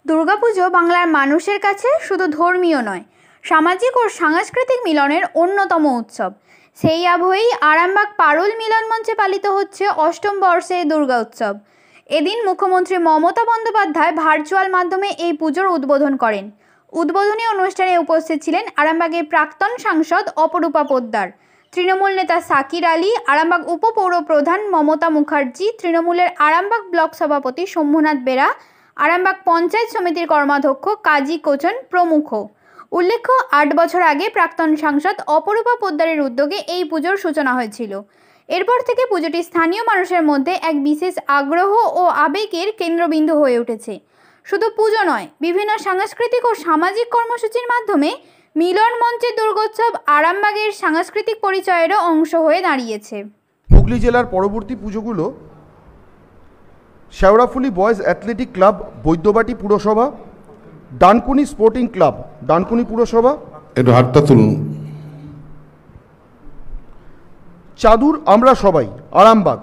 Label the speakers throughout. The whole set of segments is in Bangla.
Speaker 1: দুর্গাপুজো বাংলার মানুষের কাছে শুধু ধর্মীয় নয়, সামাজিক ও সাংস্কৃতিক মিলনের অন্যতম উৎসব। সেই আবহেই আরামবাগ পারুল মিলন মঞ্চে পালিত হচ্ছে অষ্টম বর্ষের দুর্গা উৎসব। এদিন মুখ্যমন্ত্রী মমতা বন্দ্যোপাধ্যায় ভার্চুয়াল মাধ্যমে এই পুজোর উদ্বোধন করেন। উদ্বোধনী অনুষ্ঠানে উপস্থিত ছিলেন আরামবাগের প্রাক্তন সাংসদ অপরূপা পোদ্দার, তৃণমূল নেতা সাকির আলী, আরামবাগ উপপৌর প্রধান মমতা মুখার্জি, তৃণমূলের আরামবাগ ব্লক সভাপতি শম্ভুনাথ বেরা, আরামবাগ পঞ্চায়েত সমিতির কর্মাধ্যক্ষ কাজী কোচন প্রমুখ। উল্লেখ্য, ৮ বছর আগে প্রাক্তন সাংসদ অপরূপা পোদ্দারের উদ্যোগে এই পুজোর সূচনা হয়েছিল। এরপর থেকে পুজোটি স্থানীয় মানুষের মধ্যে এক বিশেষ আগ্রহ ও আবেগের কেন্দ্রবিন্দু হয়ে উঠেছে। শুধু পুজো নয়, বিভিন্ন সাংস্কৃতিক ও সামাজিক কর্মসূচির মাধ্যমে মিলন মঞ্চের দুর্গোৎসব আরামবাগের সাংস্কৃতিক পরিচয়েরও অংশ হয়ে দাঁড়িয়েছে।
Speaker 2: হুগলি জেলার পরবর্তী পুজোগুলো Sheoraphuli boys athletic club Baidyabati পুরসভা, ডানকুনি স্পোর্টিং ক্লাব ডানকুনি পুরসভা,
Speaker 3: একটু হাতটা তুলুন,
Speaker 2: চাদুর আমরা সবাই আরামবাগ,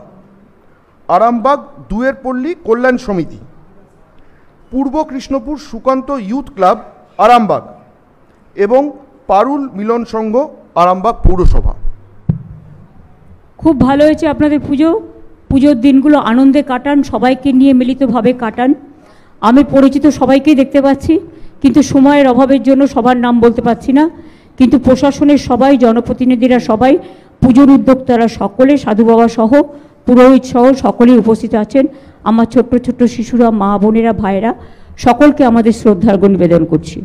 Speaker 2: আরামবাগ দুয়ের পল্লী কল্যাণ সমিতি, পূর্ব কৃষ্ণপুর সুকান্ত ইউথ ক্লাব আরামবাগ এবং পারুল মিলন সংঘ আরামবাগ পৌরসভা।
Speaker 4: খুব ভালো হয়েছে আপনাদের পুজোর দিনগুলো আনন্দে কাটান, সবাইকে নিয়ে মিলিতভাবে কাটান। আমি পরিচিত সবাইকেই দেখতে পাচ্ছি, কিন্তু সময়ের অভাবের জন্য সবার নাম বলতে পারছি না। কিন্তু প্রশাসনের সবাই, জনপ্রতিনিধিরা সবাই, পুজোর উদ্যোক্তারা সকলে, সাধু বাবা সহ, পুরোহিত সহ সকলেই উপস্থিত আছেন। আমার ছোট্ট ছোট্ট শিশুরা, মা বোনেরা, ভাইয়েরা, সকলকে আমাদের শ্রদ্ধার্ঘ্য নিবেদন করছি।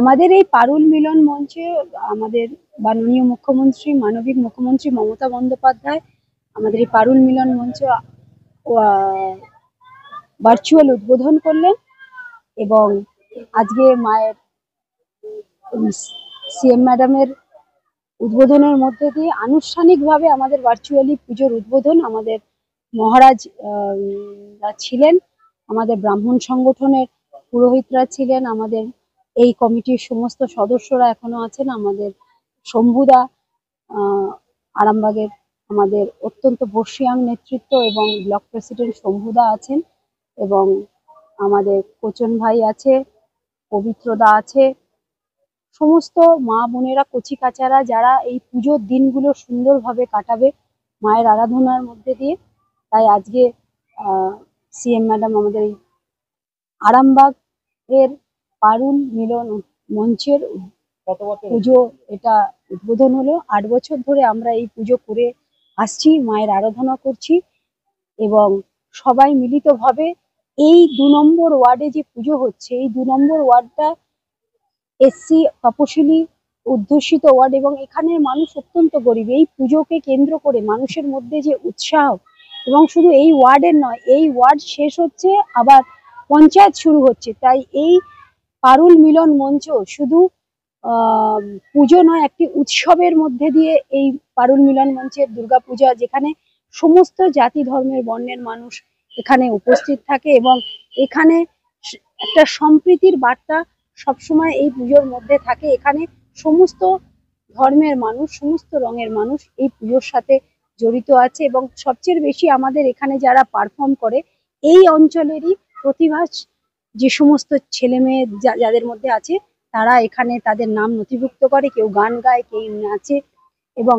Speaker 5: আমাদের এই পারুল মিলন মঞ্চে আমাদের মাননীয় মুখ্যমন্ত্রী, মানবিক মুখ্যমন্ত্রী মমতা বন্দ্যোপাধ্যায় আমাদের এই পারুল মিলন মঞ্চ ভার্চুয়াল উদ্বোধন করলেন এবং আজকে মায়ের সিএম ম্যাডামের উদ্বোধনের মধ্যে দিয়ে আনুষ্ঠানিকভাবে আমাদের ভার্চুয়ালি পুজোর উদ্বোধন আমাদের মহারাজ ছিলেন, আমাদের ব্রাহ্মণ সংগঠনের পুরোহিতরা ছিলেন, আমাদের এই কমিটির সমস্ত সদস্যরা এখনো আছেন, আমাদের শম্ভুদা আরামবাগের আমাদের অত্যন্ত বর্ষিয়াং নেতৃত্ব এবং ব্লক প্রেসিডেন্ট শম্ভুদা আছেন, এবং আমাদের কোচন ভাই আছে, পবিত্রদা আছে, সমস্ত মা বোনেরা, কচি কাচারা যারা এই পুজোর দিনগুলো সুন্দরভাবে কাটাবে মায়ের আরাধনার মধ্যে দিয়ে। তাই আজকে সিএম ম্যাডাম আমাদের এই আরামবাগ এর পারুল মিলন মঞ্চের পুজো এটা উদ্বোধন হলো। 8 বছর ধরে আমরা এই পুজো করে আসছি, মায়ের আরাধনা করছি, এবং সবাই মিলিতভাবে এই 2 নম্বর ওয়ার্ডে যে পুজো হচ্ছে, এই 2 নম্বর ওয়ার্ডটা এসসি তপশিলি অধ্যুষিত ওয়ার্ড, এবং এখানের মানুষ অত্যন্ত গরিব। এই পুজোকে কেন্দ্র করে মানুষের মধ্যে যে উৎসাহ, এবং শুধু এই ওয়ার্ডের নয়, এই ওয়ার্ড শেষ হচ্ছে আবার পঞ্চায়েত শুরু হচ্ছে। তাই এই পারুল মিলন মঞ্চ শুধু পুজো নয়, একটি উৎসবের মধ্যে দিয়ে এই পারুল মিলন মঞ্চের দুর্গাপূজা, যেখানে সমস্ত জাতি ধর্মের বর্ণের মানুষ এখানে উপস্থিত থাকে, এবং এখানে একটা সম্প্রীতির বার্তা সবসময় এই পুজোর মধ্যে থাকে। এখানে সমস্ত ধর্মের মানুষ, সমস্ত রঙের মানুষ এই পুজোর সাথে জড়িত আছে, এবং সবচেয়ে বেশি আমাদের এখানে যারা পারফর্ম করে এই অঞ্চলেরই প্রতিভাস যে সমস্ত ছেলে মেয়ে যাদের মধ্যে আছে, তারা এখানে তাদের নাম নথিভুক্ত করে, কেউ গান গায়, কেউ নাচে, এবং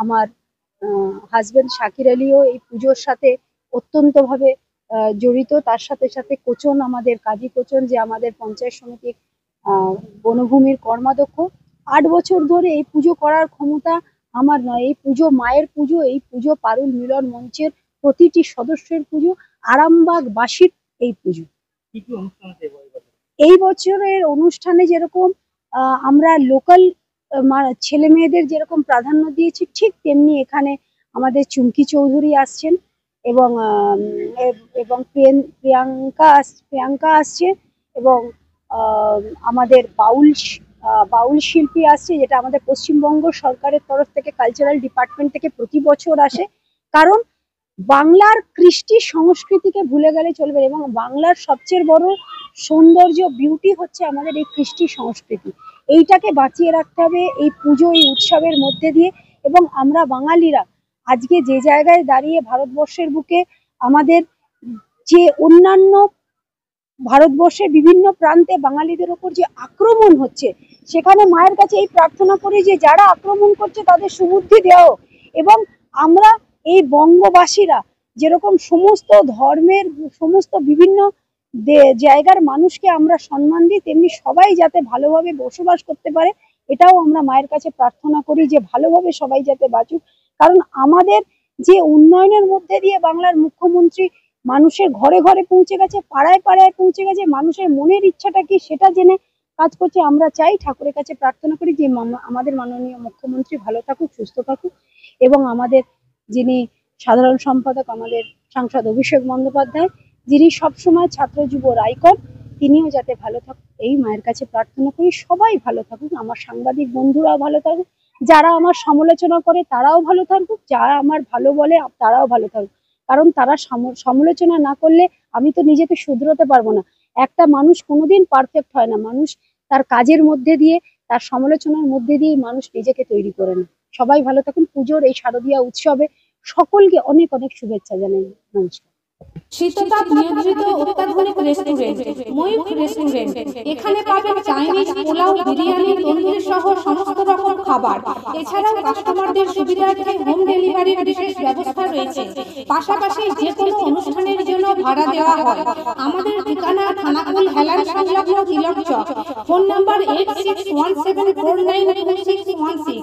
Speaker 5: আমার হাজবেন্ড শাকির আলীও এই পুজোর সাথে অত্যন্তভাবে জড়িত। তার সাথে সাথে কোচন, আমাদের কাজী কোচন, যে আমাদের পঞ্চায়েত সমিতির বনভূমির কর্মাধ্যক্ষ। 8 বছর ধরে এই পুজো করার ক্ষমতা আমার নয়, এই পুজো মায়ের পুজো, এই পুজো পারুল মিলন মঞ্চের প্রতিটি সদস্যের পুজো, আরামবাগবাসীর এই পুজো। এই বছরের অনুষ্ঠানে যেরকম আমরা লোকাল ছেলে মেয়েদের যেরকম প্রাধান্য দিয়েছি, ঠিক তেমনি এখানে আমাদের চুমকি চৌধুরী আসছেন, এবং প্রিয়াঙ্কা আসছে, এবং আমাদের বাউল শিল্পী আসছে, যেটা আমাদের পশ্চিমবঙ্গ সরকারের তরফ থেকে কালচারাল ডিপার্টমেন্ট থেকে প্রতি বছর আসে। কারণ বাংলার কৃষ্টি সংস্কৃতিকে ভুলে গেলে চলবে, এবং বাংলার সবচেয়ে বড় সৌন্দর্য, বিউটি হচ্ছে আমাদের এই কৃষ্টি সংস্কৃতি। এইটাকে বাঁচিয়ে রাখতে হবে এই পুজো, এই উৎসবের মধ্যে দিয়ে। এবং আমরা বাঙালিরা আজকে যে জায়গায় দাঁড়িয়ে ভারতবর্ষের বুকে, আমাদের যে অন্যান্য ভারতবর্ষের বিভিন্ন প্রান্তে বাঙালিদের ওপর যে আক্রমণ হচ্ছে, সেখানে মায়ের কাছে এই প্রার্থনা করি যে যারা আক্রমণ করছে তাদের সুবুদ্ধি দেও, এবং আমরা এই বঙ্গবাসীরা যেরকম সমস্ত ধর্মের, সমস্ত বিভিন্ন জায়গার মানুষকে আমরা সম্মান দিই, তেমনি সবাই যাতে ভালোভাবে বসবাস করতে পারে, এটাও আমরা মায়ের কাছে প্রার্থনা করি যে ভালোভাবে সবাই যাতে বাঁচুক। কারণ আমাদের যে উন্নয়নের মধ্যে দিয়ে বাংলার মুখ্যমন্ত্রী মানুষের ঘরে ঘরে পৌঁছে গেছে, পাড়ায় পাড়ায় পৌঁছে গেছে, মানুষের মনের ইচ্ছাটা কি সেটা জেনে কাজ করছে। আমরা চাই, ঠাকুরের কাছে প্রার্থনা করি যে আমাদের মাননীয় মুখ্যমন্ত্রী ভালো থাকুক, সুস্থ থাকুক, এবং আমাদের যিনি সাধারণ সম্পাদক, আমাদের সাংসদ অভিষেক বন্দ্যোপাধ্যায়, যিনি সবসময় ছাত্র যুব আইকন, তিনিও যাতে ভালো থাকুক, এই মায়ের কাছে প্রার্থনা করি। সবাই ভালো থাকুক, আমার সাংবাদিক বন্ধুরাও ভালো থাকুক, যারা আমার সমালোচনা করে তারাও ভালো থাকুক, যারা আমার ভালো বলে তারাও ভালো থাকুক। কারণ তারা সমালোচনা না করলে আমি তো নিজেকে শুধরোতে পারবো না। একটা মানুষ কোনোদিন পারফেক্ট হয় না, মানুষ তার কাজের মধ্যে দিয়ে, তার সমালোচনার মধ্যে দিয়ে মানুষ নিজেকে তৈরি করে না। সবাই ভালো থাকুন। পুজোর এই শারদীয়া উৎসবে সকলকে অনেক অনেক শুভেচ্ছা জানাই। নমস্কার।
Speaker 3: শীততাপ নিয়ন্ত্রিত অত্যাধুনিক রেস্টুরেন্ট ময়ূখ রেস্টুরেন্ট। এখানে পাবেন চাইনিজ, পোলাও, বিরিয়ানি, তন্দুরি সহ সমস্ত রকম খাবার। এছাড়াও কাস্টমারদের সুবিধার্থে হোম ডেলিভারির বিশেষ ব্যবস্থা রয়েছে। পাশাপাশি যে কোনো অনুষ্ঠানের জন্য ভাড়া দেওয়া হয়। আমাদের ঠিকানা খানাকুল হেলান সংলগ্ন তিলক চক। Phone number 8617492616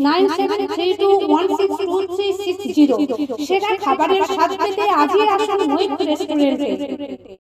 Speaker 3: 9732162360। সেরা খাবারের স্বাদ পেতে আজই আসুন ময়ূখ রেস্টুরেন্টে।